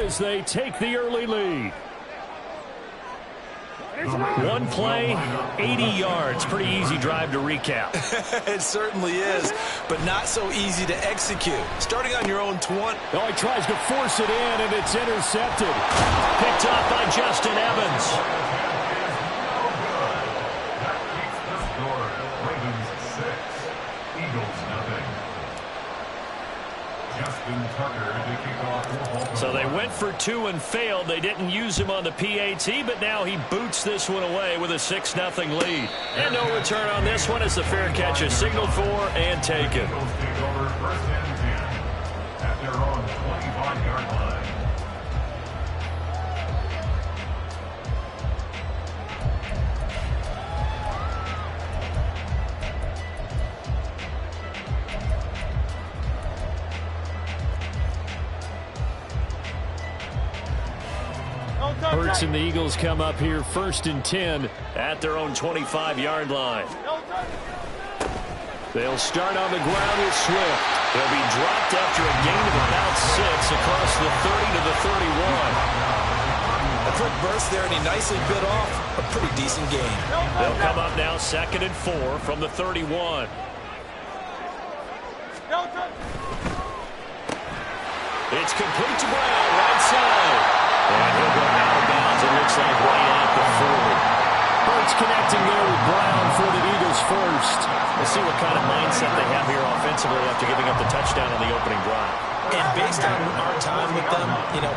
as they take the early lead. One play, 80 yards. Pretty easy drive to recap. It certainly is, but not so easy to execute. Starting on your own 20. Oh, he tries to force it in, and it's intercepted. Picked off by Justin Evans. So they went for two and failed. They didn't use him on the PAT, but now he boots this one away with a 6-0 lead. And no return on this one as the fair catch is signaled for and taken. At their own 25-yard line. Hurts and the Eagles come up here 1st and 10 at their own 25-yard line. They'll start on the ground with Swift. He'll be dropped after a gain of about 6 across the 30 to the 31. A quick burst there, and he nicely bit off a pretty decent gain. They'll come up now 2nd and 4 from the 31. It's complete to Brown, right side. And he'll go out of bounds, it looks like, right at the 40. Hurts connecting there with Brown for the Eagles first. We'll see what kind of mindset they have here offensively after giving up the touchdown on the opening drive. And based on our time with them,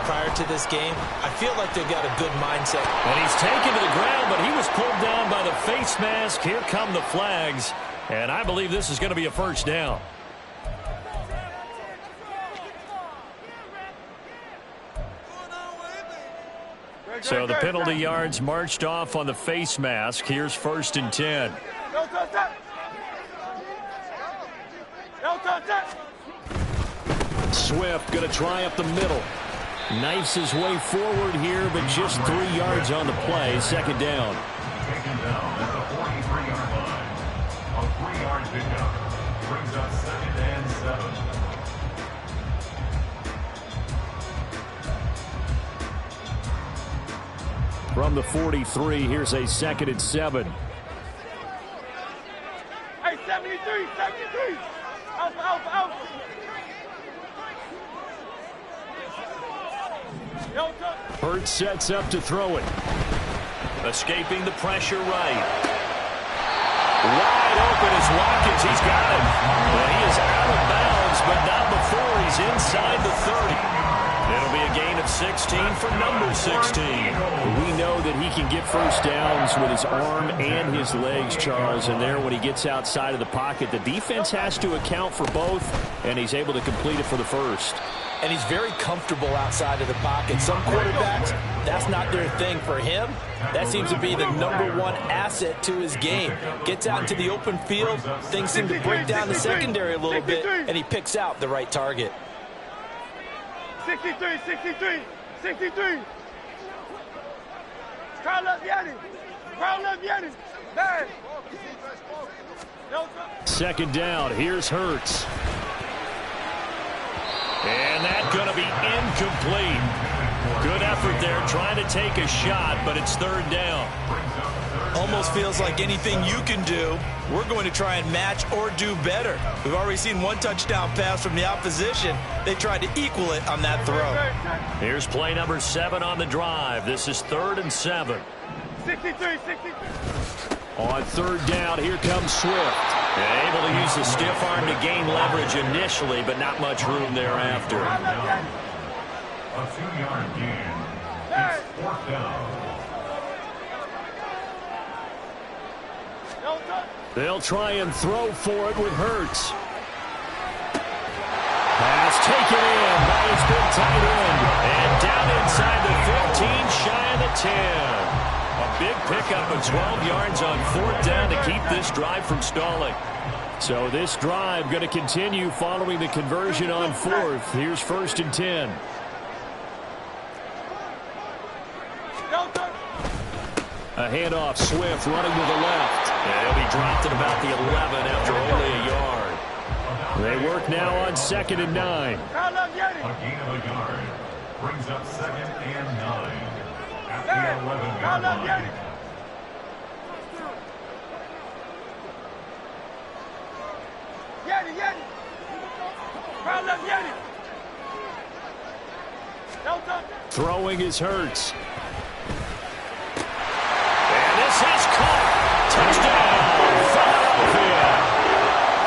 prior to this game, I feel like they've got a good mindset. And he's taken to the ground, but he was pulled down by the face mask. Here come the flags. And I believe this is going to be a first down. So the penalty yards marched off on the face mask. Here's 1st and 10. Swift going to try up the middle. Knifes his way forward here, but just 3 yards on the play. 2nd down. Taken down at the 43-yard line. A 3-yard pickup brings us 2nd and 7. From the 43, here's a 2nd and 7. Hey, 73, 73. Out. Hurts sets up to throw it. Escaping the pressure right. Wide open is Watkins. He's got him. But he is out of bounds, but not before he's inside the 30. It'll be a gain of 16 for number 16. We know that he can get first downs with his arm and his legs, Charles. And there, when he gets outside of the pocket, the defense has to account for both, and he's able to complete it for the first. And he's very comfortable outside of the pocket. Some quarterbacks, that's not their thing. For him, that seems to be the #1 asset to his game. Gets out into the open field, things seem to break down the secondary a little bit, and he picks out the right target. 63. Crowd up, Yanni. Man. 2nd down. Here's Hurts. And that's going to be incomplete. Good effort there, trying to take a shot, but it's 3rd down. Almost feels like anything you can do, we're going to try and match or do better. We've already seen 1 touchdown pass from the opposition. They tried to equal it on that throw. Here's play number 7 on the drive. This is 3rd and 7. 63. On 3rd down, here comes Swift. And able to use the stiff arm to gain leverage initially, but not much room thereafter. A 2-yard gain. It's 4th down. They'll try and throw for it with Hurts. Pass taken in by his big tight end. And down inside the 15, shy of the 10. A big pickup of 12 yards on 4th down to keep this drive from stalling. So this drive going to continue following the conversion on 4th. Here's 1st and 10. A handoff, Swift running to the left. And he'll be dropped at about the 11 after only a yard. They work now on 2nd and 9. Crowd up, Yanni. A gain of a yard. Brings up 2nd and 9 at the 11-yard Round up, line. Yanni. Yanni. Round up, Yanni. No touch. Throwing is Hurts. And this is caught. Touchdown, Philadelphia.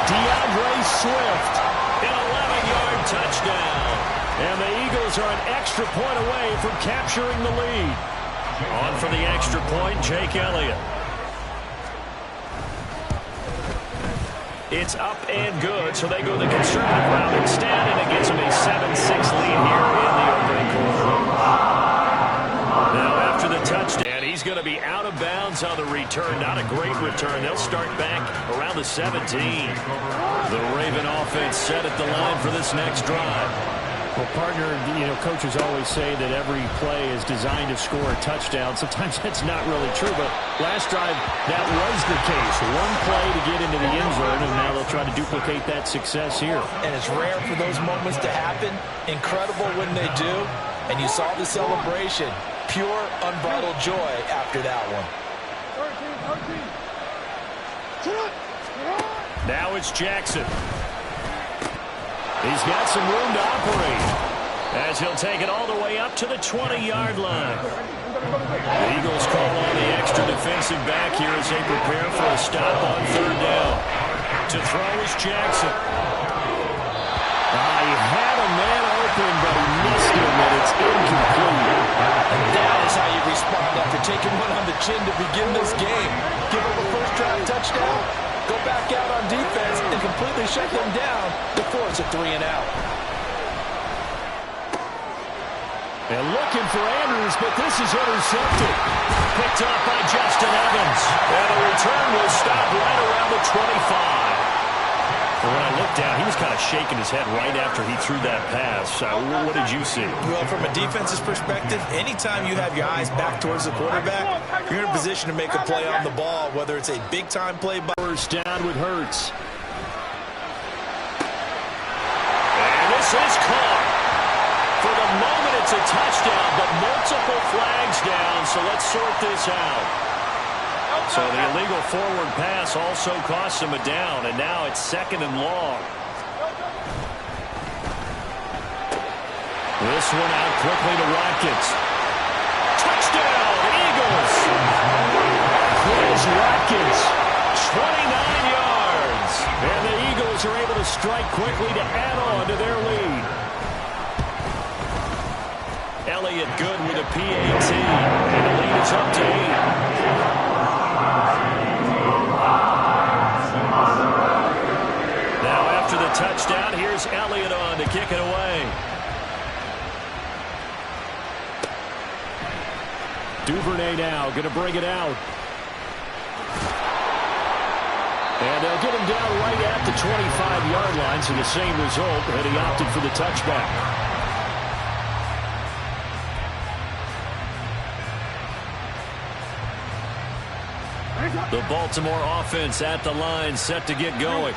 DeAndre Swift, an 11-yard touchdown. And the Eagles are an extra point away from capturing the lead. On for the extra point, Jake Elliott. It's up and good, so they go the conservative route instead, and it gives them a 7-6 lead here in the opening quarter. Now after the touchdown, he's going to be out of bounds on the return. Not a great return. They'll start back around the 17. The Raven offense set at the line for this next drive. Well, partner, coaches always say that every play is designed to score a touchdown. Sometimes that's not really true, but last drive, that was the case. One play to get into the end zone, and now they'll try to duplicate that success here. And it's rare for those moments to happen. Incredible when they do. And you saw the celebration. Pure, unbridled joy after that one. 13. Now it's Jackson. He's got some room to operate as he'll take it all the way up to the 20-yard line. The Eagles call on the extra defensive back here as they prepare for a stop on third down. To throw is Jackson. He had a man open, but he missed him, and it's incomplete. And that is how you respond after taking one on the chin to begin this game. Give up a first-drive touchdown, go back out on defense, and completely shut them down to force a 3-and-out. And looking for Andrews, but this is intercepted. Picked up by Justin Evans. And the return will stop right around the 25. And when I looked down, he was kind of shaking his head right after he threw that pass. What did you see? Well, from a defense's perspective, anytime you have your eyes back towards the quarterback, you're in a position to make a play on the ball, whether it's a big-time play by... First down with Hurts. And this is caught. For the moment, it's a touchdown, but multiple flags down, so let's sort this out. So the illegal forward pass also costs him a down, and now it's 2nd and long. This one out quickly to Watkins. Touchdown, Eagles! Chris Watkins, 29 yards. And the Eagles are able to strike quickly to add on to their lead. Elliott good with a PAT, and the lead is up to 8. Touchdown. Here's Elliott on to kick it away. Duvernay now going to bring it out. And they'll get him down right at the 25-yard line, so the same result, and he opted for the touchback. The Baltimore offense at the line, set to get going.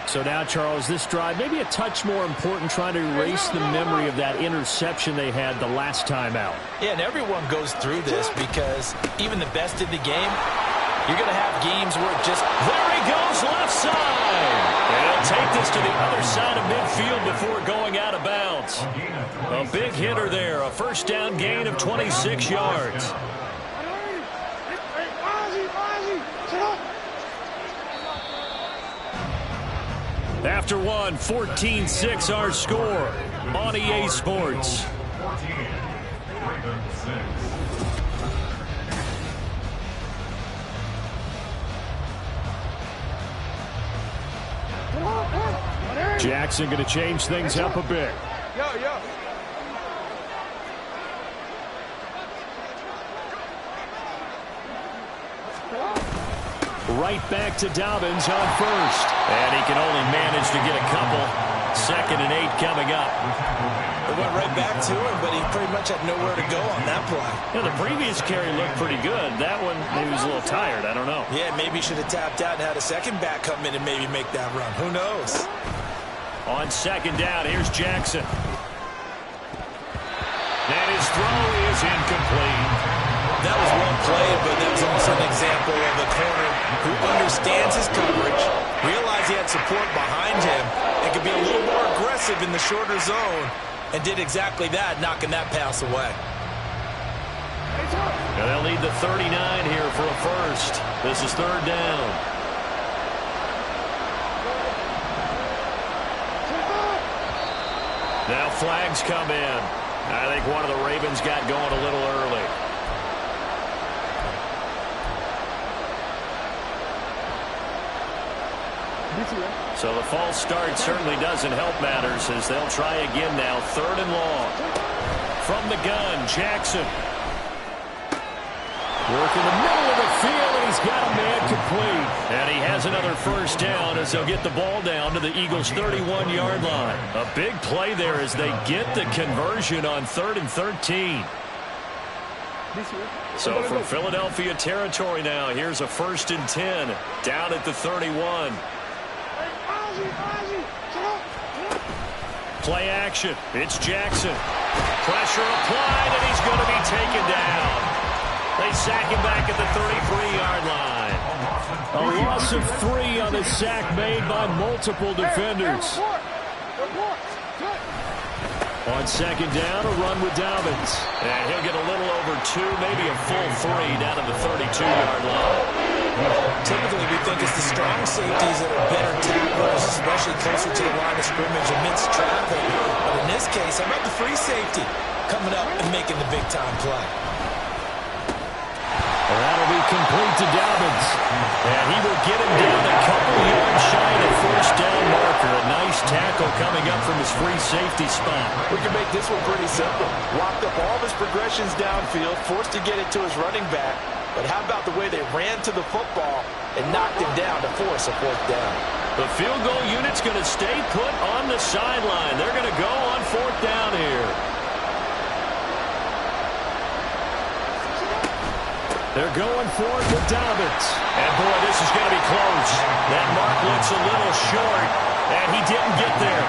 So now, Charles, this drive maybe a touch more important, trying to erase the memory of that interception they had the last time out. Yeah, and everyone goes through this because even the best in the game, you're going to have games where it just... There he goes, left side! And he'll take this to the other side of midfield before going out of bounds. A big hitter there, a first down gain of 26 yards. After one, 14-6 our score on EA Sports. 14, Ravens 6. Jackson going to change things up a bit. Yo. Right back to Dobbins on first. And he can only manage to get a couple. 2nd and 8 coming up. It went right back to him, but he pretty much had nowhere to go on that play. Yeah, the previous carry looked pretty good. That one, maybe he was a little tired. I don't know. Yeah, maybe he should have tapped out and had a second back come in and maybe make that run. Who knows? On 2nd down, here's Jackson. incomplete. That was well played, but that was also an example of a corner who understands his coverage, realized he had support behind him, and could be a little more aggressive in the shorter zone, and did exactly that, knocking that pass away. And they'll need the 39 here for a first. This is third down. Now flags come in. I think one of the Ravens got going a little early. So the false start certainly doesn't help matters as they'll try again now. Third and long. From the gun, Jackson. Work in the middle of the field, and he's got a man complete. And he has another first down as they'll get the ball down to the Eagles' 31-yard line. A big play there as they get the conversion on 3rd and 13. So from Philadelphia territory now, here's a 1st and 10 down at the 31. Play action. It's Jackson. Pressure applied, and he's going to be taken down. They sack him back at the 33-yard line. A loss of 3 on the sack made by multiple defenders. On 2nd down, a run with Dobbins. And he'll get a little over 2, maybe a full 3 down to the 32-yard line. Typically, we think it's the strong safeties that are better tacklers, especially closer to the line of scrimmage amidst traffic. But in this case, how about the free safety coming up and making the big-time play? That'll be complete to Dobbins. And he will get him down a couple yards shy of the first down marker. A nice tackle coming up from his free safety spot. We can make this one pretty simple. Locked up all of his progressions downfield, forced to get it to his running back. But how about the way they ran to the football and knocked him down to force a 4th down? The field goal unit's going to stay put on the sideline. They're going to go on 4th down here. They're going for it with Dobbins. And, boy, this is going to be close. That mark looks a little short, and he didn't get there.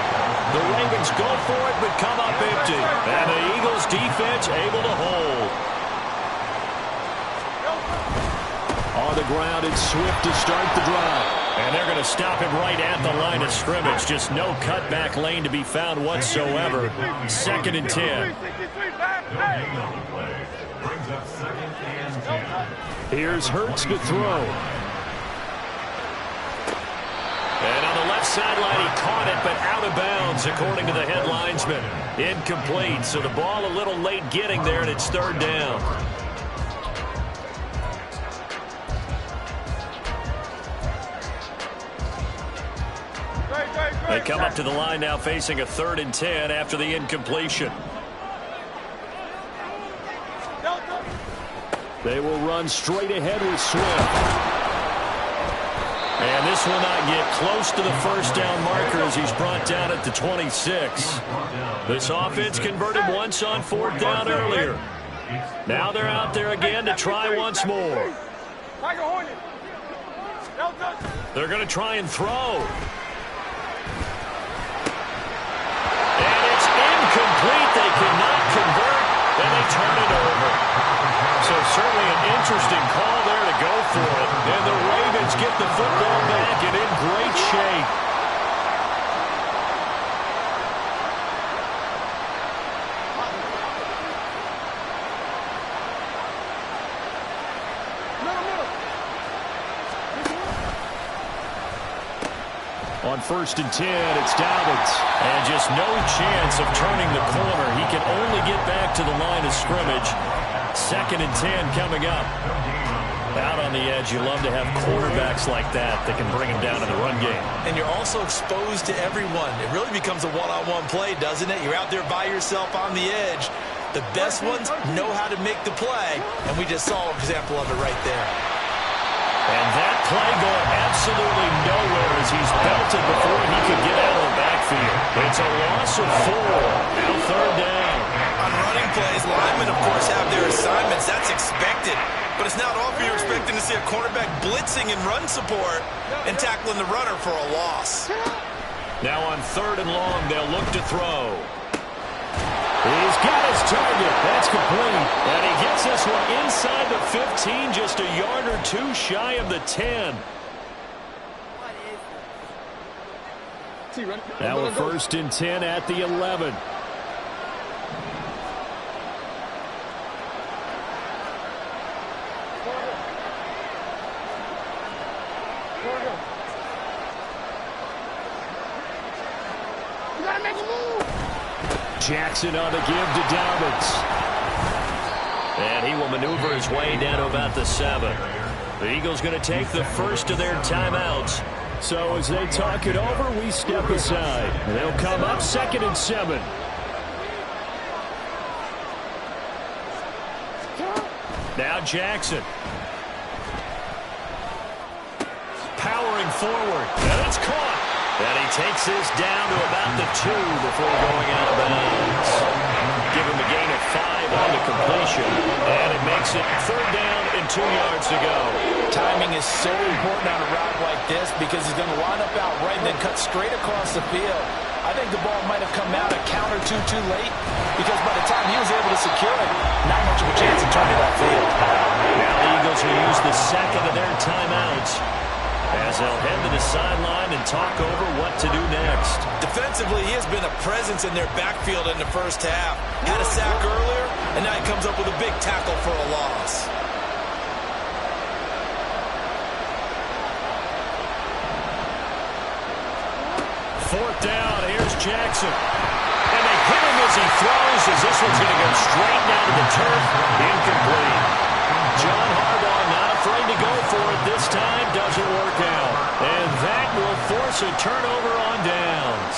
The Ravens go for it but come up empty. And the Eagles defense able to hold. On the ground, it's Swift to start the drive. And they're going to stop him right at the line of scrimmage. Just no cutback lane to be found whatsoever. 2nd and 10. Here's Hurts to throw. And on the left sideline, he caught it, but out of bounds, according to the head linesman. Incomplete, so the ball a little late getting there, and it's 3rd down. They come up to the line now facing a 3rd and 10 after the incompletion. They will run straight ahead with Swift. And this will not get close to the first down marker as he's brought down at the 26. This offense converted once on 4th down earlier. Now they're out there again to try once more. They're going to try and throw. And it's incomplete. They cannot convert, and they turn it over. So certainly an interesting call there to go for it. And the Ravens get the football back and in great shape. On 1st and 10, it's Dobbins. And just no chance of turning the corner. He can only get back to the line of scrimmage. 2nd and 10 coming up. Out on the edge, you love to have quarterbacks like that can bring him down in the run game. And you're also exposed to everyone. It really becomes a one-on-one play, doesn't it? You're out there by yourself on the edge. The best ones know how to make the play, and we just saw an example of it right there. And that play going absolutely nowhere as he's belted before he could get out of the backfield. It's a loss of 4. Now 3rd down. On running plays, linemen, of course, have their assignments. That's expected. But it's not often you're expecting to see a cornerback blitzing in run support and tackling the runner for a loss. Now on 3rd and long, they'll look to throw. He's got his target. That's complete. 15, just a yard or two shy of the 10. Now a 1st and 10 at the 11. Jackson on the give to Dobbins. And he will maneuver his way down to about the 7. The Eagles going to take the first of their timeouts. So as they talk it over, we step aside. They'll come up 2nd and 7. Now Jackson. Powering forward. And it's caught. And he takes this down to about the 2 before going out of bounds. Give him a gain of 5 on the completion. And it makes it 3rd down and 2 yards to go. Timing is so important on a route like this because he's going to line up out right and then cut straight across the field. I think the ball might have come out a count or two too late because by the time he was able to secure it, not much of a chance of turning that field. Now the Eagles will use the 2nd of their timeouts as they'll head to the sideline and talk over what to do next. Defensively, he has been a presence in their backfield in the first half. Had a sack earlier, and now he comes up with a big tackle for a loss. Fourth down, here's Jackson. And they hit him as he throws, as this one's going to go straight down to the turf. Incomplete. John Harbaugh not afraid to go for it this time. Doesn't work out. And that will force a turnover on downs.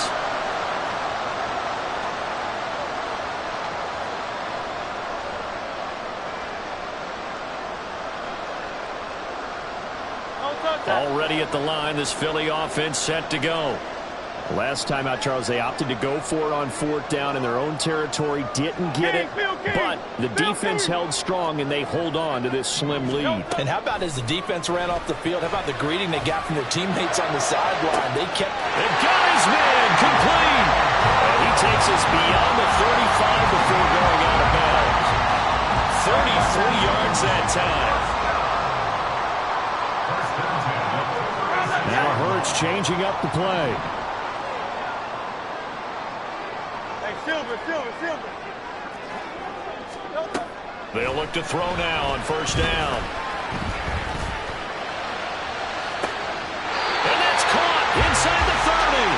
Already at the line, this Philly offense set to go. Last time out, Charles, they opted to go for it on 4th down in their own territory. Didn't get it, but the defense held strong, and they hold on to this slim lead. And how about as the defense ran off the field, how about the greeting they got from their teammates on the sideline? They kept... And got his man complete. And he takes us beyond the 35 before going out of bounds. 33 yards that time. Now Hurts changing up the play. Silver. They'll look to throw now on 1st down. And that's caught inside the 30.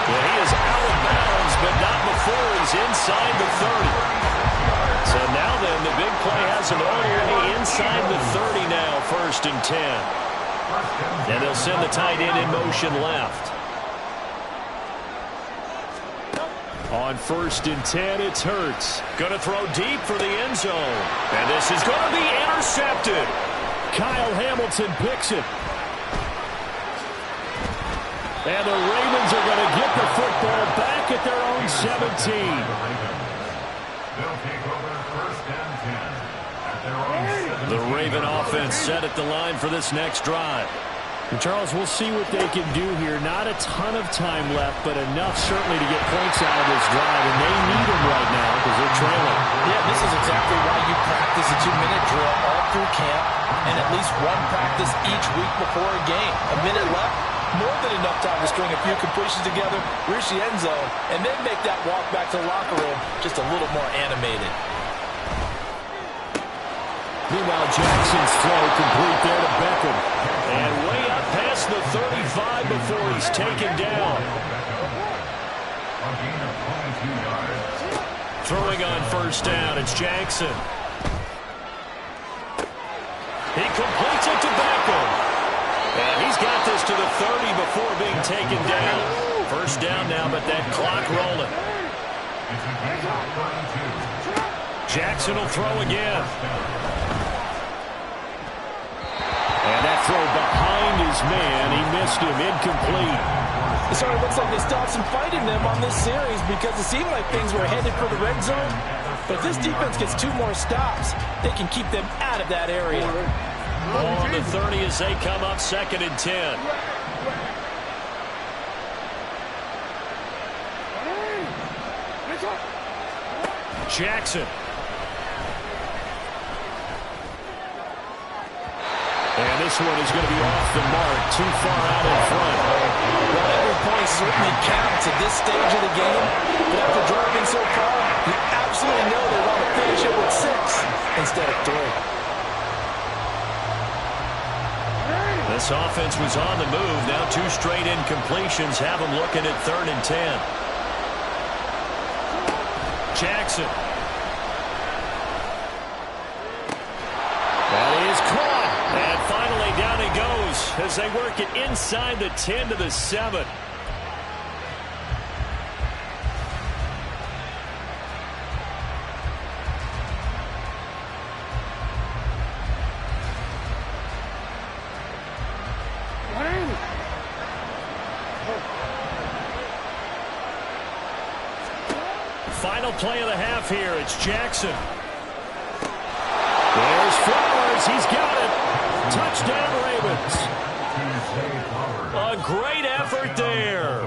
Well, he is out of bounds, but not before he's inside the 30. So now then, the big play has him already inside the 30 now, 1st and 10. And they'll send the tight end in motion left. On 1st and 10, it's Hurts. Going to throw deep for the end zone. And this is going to be intercepted. Kyle Hamilton picks it. And the Ravens are going to get the football back at their own 17. They'll take over 1st and 10 at their own 17. The Raven offense set at the line for this next drive. And Charles, we'll see what they can do here. Not a ton of time left, but enough certainly to get points out of this drive, and they need them right now because they're trailing. Yeah, this is exactly why you practice a 2-minute drill all through camp and at least one practice each week before a game. A minute left, more than enough time to string a few completions together, reach the end zone, and then make that walk back to the locker room just a little more animated. Meanwhile, Jackson's throw complete there to Beckham. And way up past the 35 before he's taken down. Throwing on 1st down, it's Jackson. He completes it to Beckham. And he's got this to the 30 before being taken down. 1st down now, but that clock rolling. Jackson will throw again. And that throw behind his man, he missed him, incomplete. It sort of looks like they still have some fight in them on this series because it seemed like things were headed for the red zone. But if this defense gets 2 more stops, they can keep them out of that area. Ball on the 30 as they come up 2nd and 10. Jackson. And this one is going to be off the mark, too far out in front. Well, every point certainly counts at this stage of the game. But after driving so far, you absolutely know they want to finish it with 6 instead of 3. This offense was on the move. Now 2 straight incompletions have them looking at 3rd and 10. Jackson. That is caught. And finally down he goes as they work it inside the 10 to the 7. Final play of the half here. It's Jackson. There's Flowers. He's got it. Touchdown, Ravens. A great effort there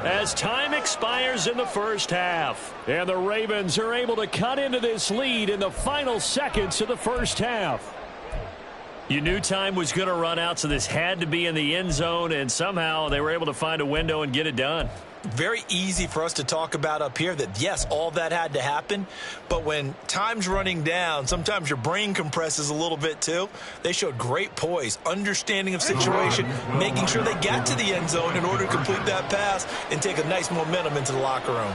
as time expires in the first half. And the Ravens are able to cut into this lead in the final seconds of the first half. You knew time was going to run out, so this had to be in the end zone, and somehow they were able to find a window and get it done. Very easy for us to talk about up here that, yes, all that had to happen. But when time's running down, sometimes your brain compresses a little bit too. They showed great poise, understanding of situation, making sure they got to the end zone in order to complete that pass and take a nice momentum into the locker room.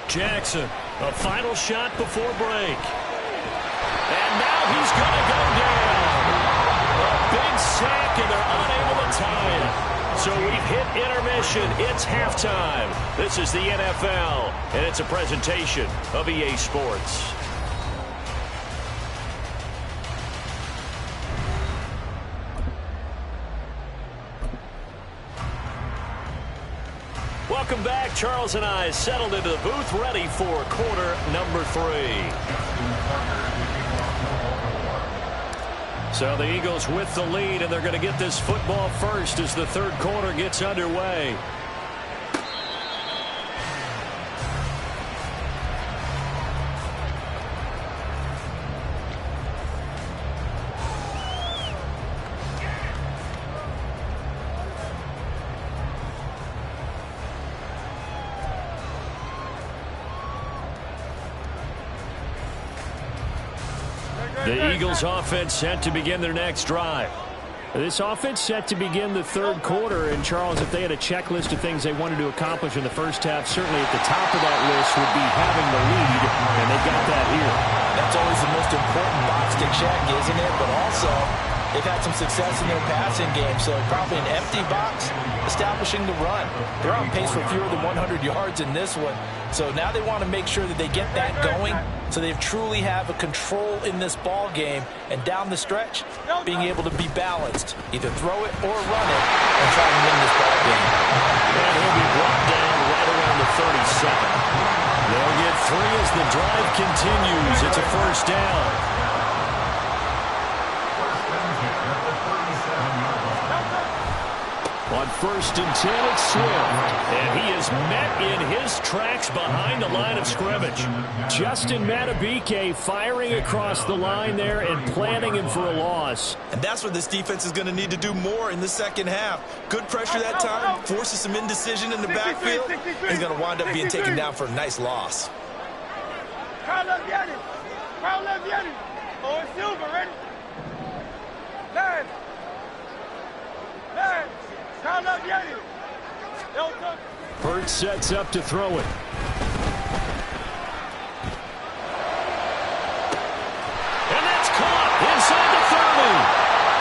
Jackson, a final shot before break. And now he's going to go down. A big sack, and they're unable to tie it. So we've hit intermission. It's halftime. This is the NFL, and it's a presentation of EA Sports. Welcome back. Charles and I settled into the booth, ready for quarter number 3. So the Eagles with the lead, and they're going to get this football first as the third quarter gets underway. The Eagles offense set to begin their next drive. This offense set to begin the third quarter. And, Charles, if they had a checklist of things they wanted to accomplish in the first half, certainly at the top of that list would be having the lead, and they got that here. That's always the most important box to check, isn't it? But also, they've had some success in their passing game, so probably an empty box establishing the run. They're on pace for fewer than 100 yards in this one. So now they want to make sure that they get that going so they truly have a control in this ball game. And down the stretch, being able to be balanced, either throw it or run it, and try to win this ball game. And he'll be brought down right around the 37. They'll get 3 as the drive continues. It's a first down. On 1st and 10, it's Swift. And he is met in his tracks behind the line of scrimmage. Justin Madubuike firing across the line there and planning him for a loss. And that's what this defense is going to need to do more in the second half. Good pressure that time, forces some indecision in the backfield. He's going to wind up being taken down for a nice loss. Kyle left Yanni. Oh, it's Silver, ready? Nine. Kyle left Yanni. Burt sets up to throw it. And that's caught inside the 30.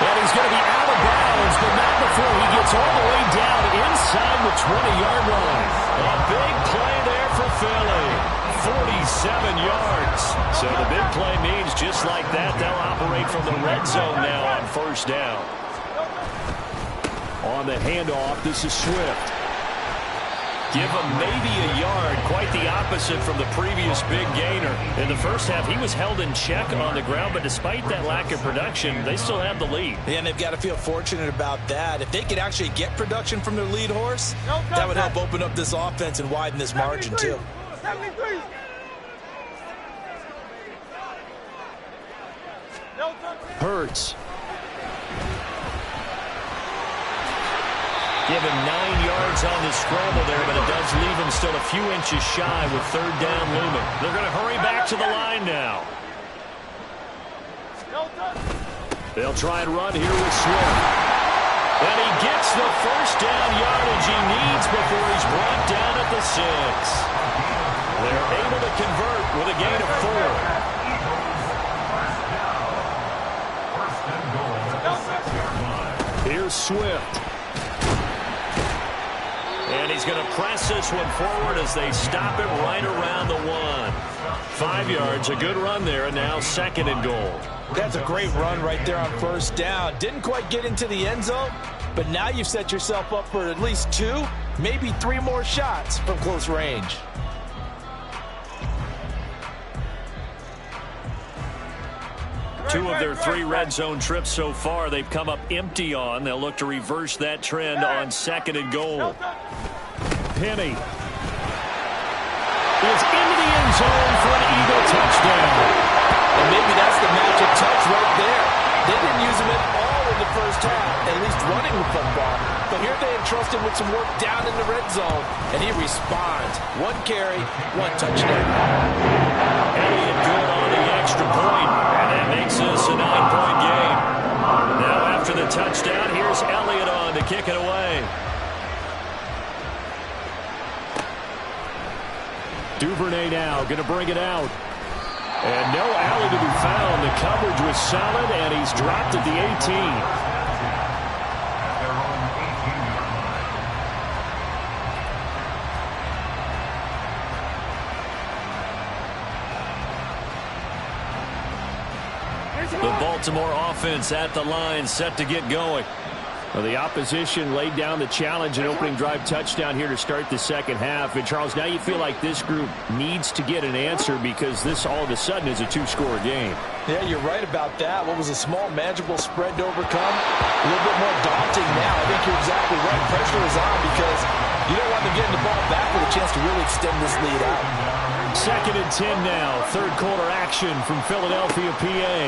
And he's going to be out of bounds, but not before he gets all the way down inside the 20-yard line. A big play there for Philly. 47 yards. So the big play means just like that, they'll operate from the red zone now on first down. On the handoff, this is Swift. Give him maybe a yard, quite the opposite from the previous big gainer. In the first half, he was held in check on the ground, but despite that lack of production, they still have the lead. Yeah, and they've got to feel fortunate about that. If they could actually get production from their lead horse, that would help open up this offense and widen this margin, too. 73. Hurts. Give him 9 yards on the scramble there, but it does leave him still a few inches shy with third down looming. They're going to hurry back to the line now. They'll try and run here with Swift. And he gets the first down yardage he needs before he's brought down at the 6. They're able to convert with a gain of 4. Here's Swift. And he's going to press this one forward as they stop it right around the 1. 5 yards, a good run there, and now 2nd and goal. That's a great run right there on first down. Didn't quite get into the end zone, but now you've set yourself up for at least 2, maybe 3 more shots from close range. Two of their 3 red zone trips so far, they've come up empty on. They'll look to reverse that trend on 2nd and goal. Penny is into the end zone for an Eagle touchdown. And maybe that's the magic touch right there. They didn't use him at all in the first half, at least running the football. But here they entrust him with some work down in the red zone, and he responds. 1 carry, 1 touchdown. Elliott good on the extra point, and that makes this a 9-point game. Now after the touchdown, here's Elliott on to kick it away. Duvernay now going to bring it out. And no alley to be found. The coverage was solid, and he's dropped at the 18. The Baltimore offense at the line, set to get going. Well, the opposition laid down the challenge and opening drive touchdown here to start the second half. And, Charles, now you feel like this group needs to get an answer because this all of a sudden is a 2-score game. Yeah, you're right about that. What was a small, manageable spread to overcome? A little bit more daunting now. I think you're exactly right. Pressure is on because you don't want them getting the ball back with a chance to really extend this lead out. 2nd and 10 now. Third quarter action from Philadelphia, PA.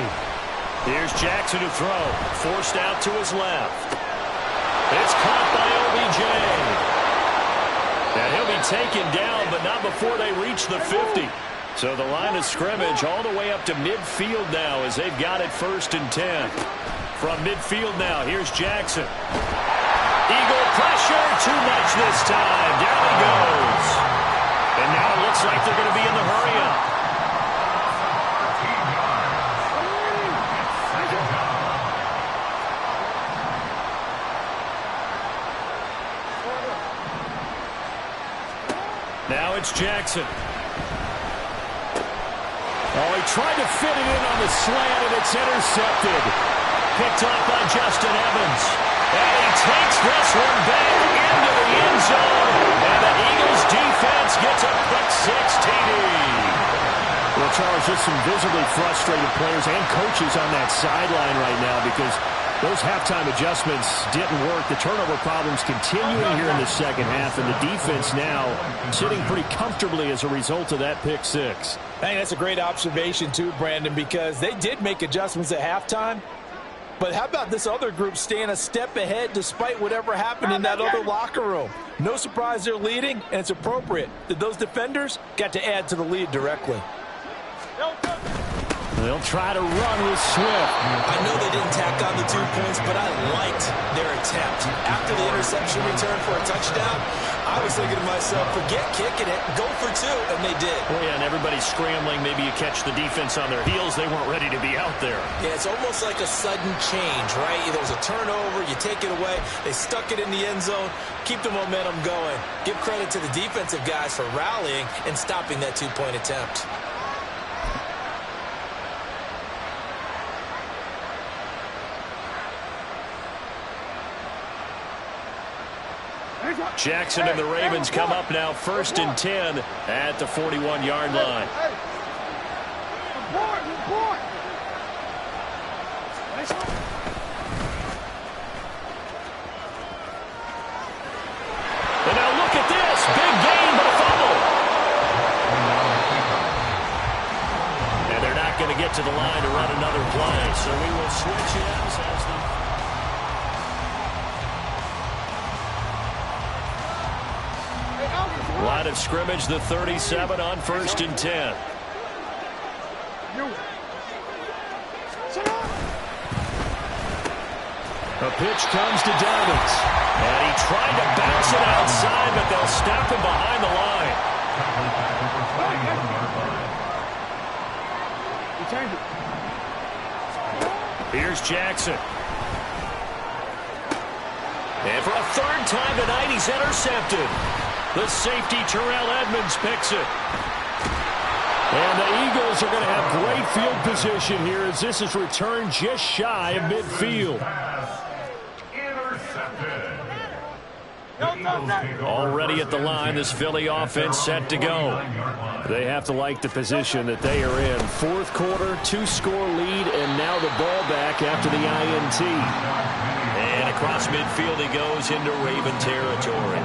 Here's Jackson to throw. Forced out to his left. It's caught by OBJ. And he'll be taken down, but not before they reach the 50. So the line of scrimmage all the way up to midfield now as they've got it 1st and 10. From midfield now, here's Jackson. Eagle pressure, too much this time. Down he goes. And now it looks like they're going to be in the hurry-up. Now it's Jackson. Oh, he tried to fit it in on the slant, and it's intercepted. Picked off by Justin Evans. And he takes this one back into the end zone. And the Eagles defense gets a quick 6 TD. Well, Charles, just some visibly frustrated players and coaches on that sideline right now because those halftime adjustments didn't work. The turnover problems continuing here in the second half, and the defense now sitting pretty comfortably as a result of that pick 6. I think that's a great observation too, Brandon, because they did make adjustments at halftime. But how about this other group staying a step ahead despite whatever happened in that other locker room? No surprise they're leading, and it's appropriate that those defenders got to add to the lead directly. They'll try to run with Swift. I know they didn't tack on the 2 points, but I liked their attempt. After the interception return for a touchdown, I was thinking to myself, forget kicking it, go for 2, and they did. Well, yeah, and everybody's scrambling. Maybe you catch the defense on their heels. They weren't ready to be out there. Yeah, it's almost like a sudden change, right? There was a turnover, you take it away, they stuck it in the end zone, keep the momentum going. Give credit to the defensive guys for rallying and stopping that 2-point attempt. Jackson and the Ravens come up now 1st and 10 at the 41-yard line. And now look at this. Big gain, but a fumble. And they're not going to get to the line to run another play. So we will switch ends as the... Line of scrimmage, the 37 on 1st and 10. A pitch comes to Dobbins. And he tried to bounce it outside, but they'll stop him behind the line. Here's Jackson. And for a 3rd time tonight, he's intercepted. The safety, Terrell Edmonds, picks it. And the Eagles are going to have great field position here as this is returned just shy of midfield. Already at the line, this Philly offense set to go. They have to like the position that they are in. 4th quarter, 2-score lead, and now the ball back after the INT. And across midfield he goes into Raven territory.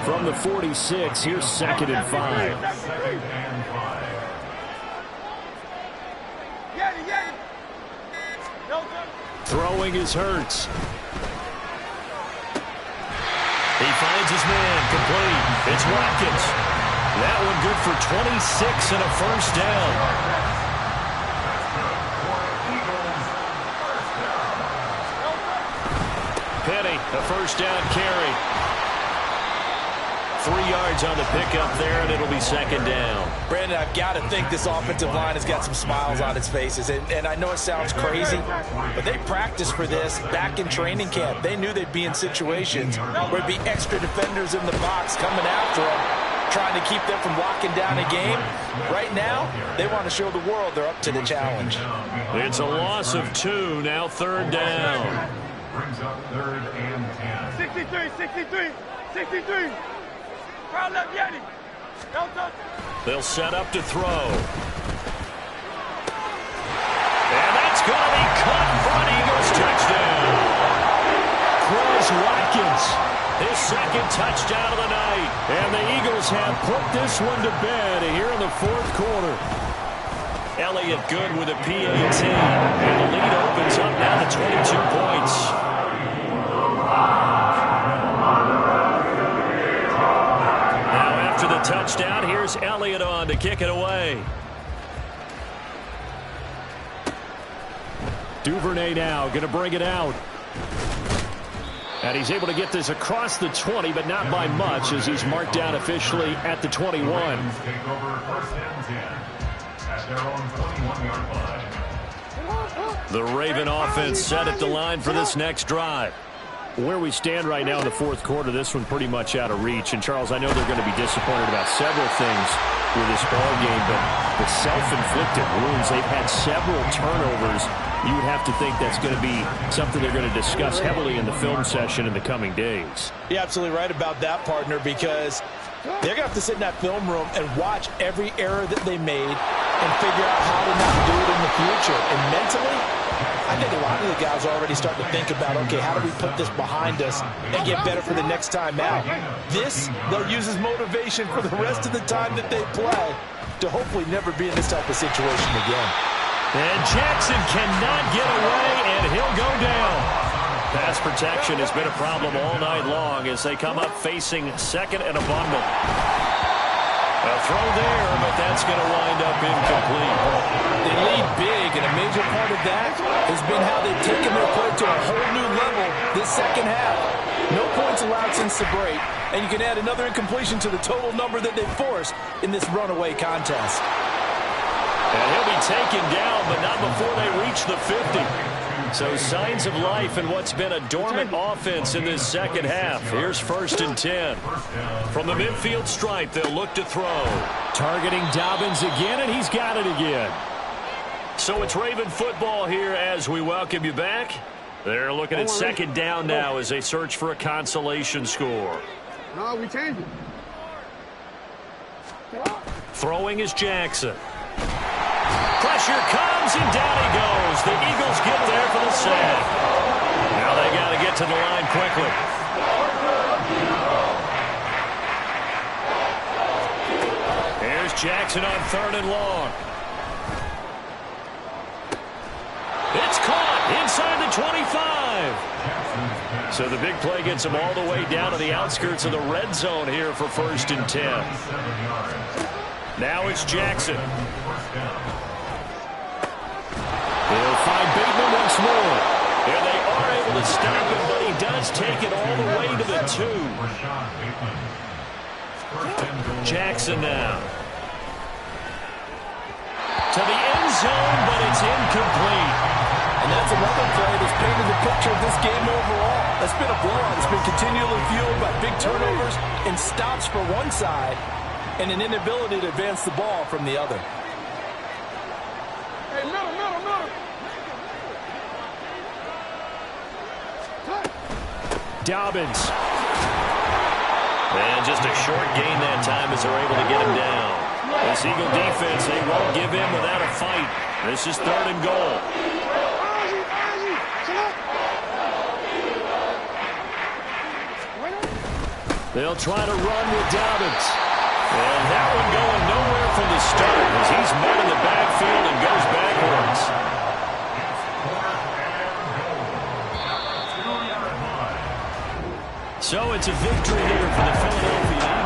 From the 46, here's 2nd and 5. Throwing is Hurts. He finds his man, complete. It's Watkins. That one good for 26 and a 1st down. Penny, a 1st down carry. 3 yards on the pickup there, and it'll be 2nd down. Brandon, I've got to think this offensive line has got some smiles on its faces. And I know it sounds crazy, but they practiced for this back in training camp. They knew they'd be in situations where there'd be extra defenders in the box coming after them, trying to keep them from locking down a game. Right now, they want to show the world they're up to the challenge. It's a loss of 2, now 3rd down. Brings up 3rd and 10. 63. Crowd left Yeti. They'll set up to throw. And that's going to be caught for an Eagles touchdown. Chris Watkins, his 2nd touchdown of the night. And the Eagles have put this one to bed here in the 4th quarter. Elliott good with a PAT. And the lead opens up now to 22 points. After the touchdown, here's Elliott on to kick it away. Duvernay now going to bring it out. And he's able to get this across the 20, but not by much as he's marked down officially at the 21. Take over 1st and 10 at their own 21-yard line. The Raven offense set at the line for this next drive. Where we stand right now in the 4th quarter, this one pretty much out of reach. And, Charles, I know they're going to be disappointed about several things with this ball game, but the self-inflicted wounds, they've had several turnovers. You would have to think that's going to be something they're going to discuss heavily in the film session in the coming days. You're absolutely right about that, partner, because they're going to have to sit in that film room and watch every error that they made and figure out how to not do it in the future. And mentally, I think a lot of the guys are already starting to think about, okay, how do we put this behind us and get better for the next time out? This, they'll use as motivation for the rest of the time that they play to hopefully never be in this type of situation again. And Jackson cannot get away, and he'll go down. Pass protection has been a problem all night long as they come up facing 2nd and a bundle. A throw there, but that's going to wind up incomplete. They lead big, and a major part of that has been how they've taken their play to a whole new level this 2nd half. No points allowed since the break, and you can add another incompletion to the total number that they forced in this runaway contest. And he'll be taken down, but not before they reach the 50. So signs of life in what's been a dormant offense in this 2nd half. Here's 1st and 10. From the midfield stripe, they'll look to throw. Targeting Dobbins again, and he's got it again. So it's Raven football here as we welcome you back. They're looking at second down now as they search for a consolation score. No, we changed it. Throwing is Jackson. Pressure comes, and down he goes. The Eagles get there for the sack. Now they got to get to the line quickly. Here's Jackson on 3rd and long. It's caught inside the 25. So the big play gets them all the way down to the outskirts of the red zone here for 1st and 10. Now it's Jackson. They'll find Bateman once more. And they are able to stop him, but he does take it all the way to the 2. Jackson now. To the end zone, but it's incomplete. And that's another play that's painted the picture of this game overall. That's been a blowout. It's been continually fueled by big turnovers and stops for one side and an inability to advance the ball from the other. Hey, middle. Dobbins. And just a short gain that time as they're able to get him down. This Eagle defense, they won't give in without a fight. This is 3rd and goal. They'll try to run with Dobbins. And that one going nowhere from the start as he's met in the backfield and goes backwards. So it's a victory here for the Philadelphia Eagles.